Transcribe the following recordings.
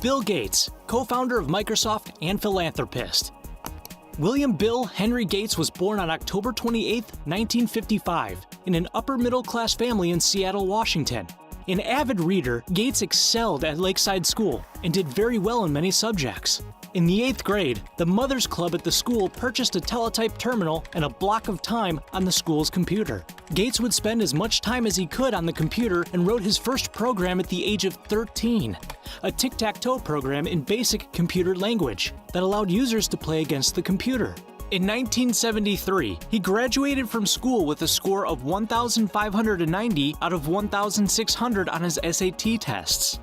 Bill Gates, co-founder of Microsoft and philanthropist. William Bill Henry Gates was born on October 28, 1955, in an upper-middle-class family in Seattle, Washington. An avid reader, Gates excelled at Lakeside School and did very well in many subjects. In the 8th grade, the Mothers Club at the school purchased a teletype terminal and a block of time on the school's computer. Gates would spend as much time as he could on the computer and wrote his first program at the age of 13, a tic-tac-toe program in basic computer language that allowed users to play against the computer. In 1973, he graduated from school with a score of 1,590 out of 1,600 on his SAT tests.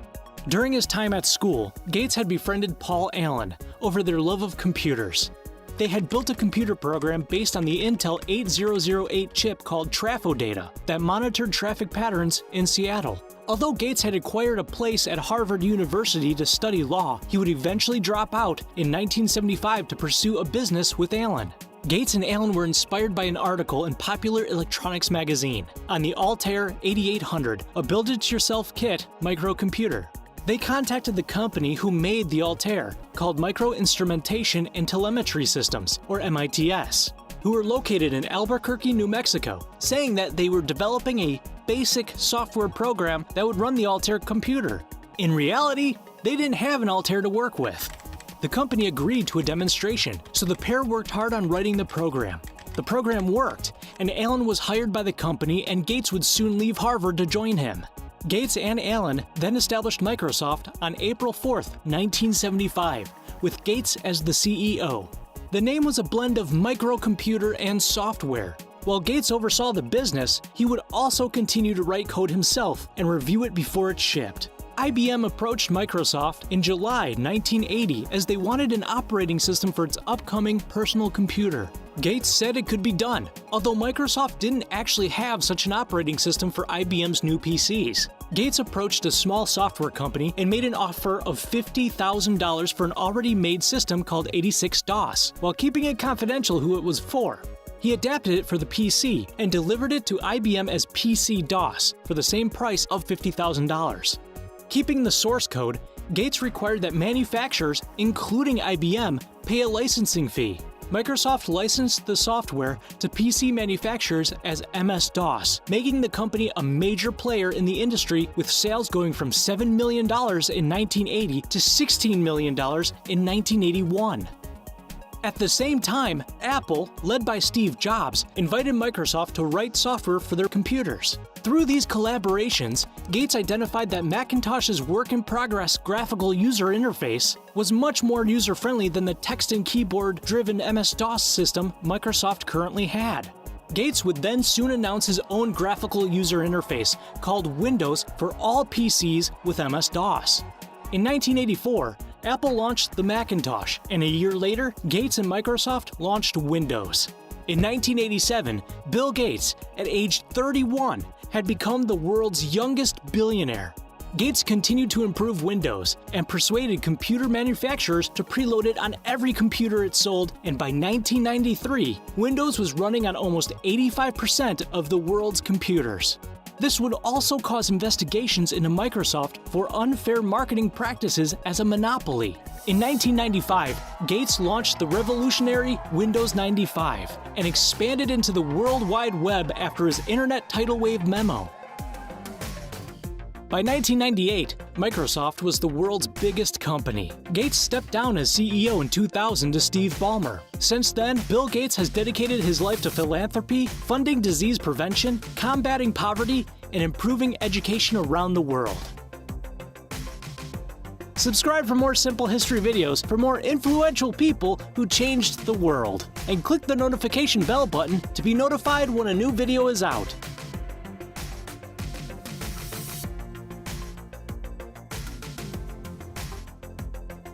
During his time at school, Gates had befriended Paul Allen over their love of computers. They had built a computer program based on the Intel 8008 chip called TrafoData that monitored traffic patterns in Seattle. Although Gates had acquired a place at Harvard University to study law, he would eventually drop out in 1975 to pursue a business with Allen. Gates and Allen were inspired by an article in Popular Electronics magazine on the Altair 8800, a build-it-yourself kit microcomputer. They contacted the company who made the Altair, called Micro Instrumentation and Telemetry Systems, or MITS, who were located in Albuquerque, New Mexico, saying that they were developing a basic software program that would run the Altair computer. In reality, they didn't have an Altair to work with. The company agreed to a demonstration, so the pair worked hard on writing the program. The program worked, and Allen was hired by the company, and Gates would soon leave Harvard to join him. Gates and Allen then established Microsoft on April 4, 1975, with Gates as the CEO. The name was a blend of microcomputer and software. While Gates oversaw the business, he would also continue to write code himself and review it before it shipped. IBM approached Microsoft in July 1980 as they wanted an operating system for its upcoming personal computer. Gates said it could be done, although Microsoft didn't actually have such an operating system for IBM's new PCs. Gates approached a small software company and made an offer of $50,000 for an already made system called 86DOS, while keeping it confidential who it was for. He adapted it for the PC and delivered it to IBM as PC-DOS for the same price of $50,000. Keeping the source code, Gates required that manufacturers, including IBM, pay a licensing fee. Microsoft licensed the software to PC manufacturers as MS-DOS, making the company a major player in the industry with sales going from $7 million in 1980 to $16 million in 1981. At the same time, Apple, led by Steve Jobs, invited Microsoft to write software for their computers. Through these collaborations, Gates identified that Macintosh's work-in-progress graphical user interface was much more user-friendly than the text and keyboard-driven MS-DOS system Microsoft currently had. Gates would then soon announce his own graphical user interface, called Windows, for all PCs with MS-DOS. In 1984, Apple launched the Macintosh, and a year later, Gates and Microsoft launched Windows. In 1987, Bill Gates, at age 31, had become the world's youngest billionaire. Gates continued to improve Windows and persuaded computer manufacturers to preload it on every computer it sold, and by 1993, Windows was running on almost 85% of the world's computers. This would also cause investigations into Microsoft for unfair marketing practices as a monopoly. In 1995, Gates launched the revolutionary Windows 95 and expanded into the World Wide Web after his Internet Tidal Wave memo. By 1998, Microsoft was the world's biggest company. Gates stepped down as CEO in 2000 to Steve Ballmer. Since then, Bill Gates has dedicated his life to philanthropy, funding disease prevention, combating poverty, and improving education around the world. Subscribe for more simple history videos for more influential people who changed the world. And click the notification bell button to be notified when a new video is out.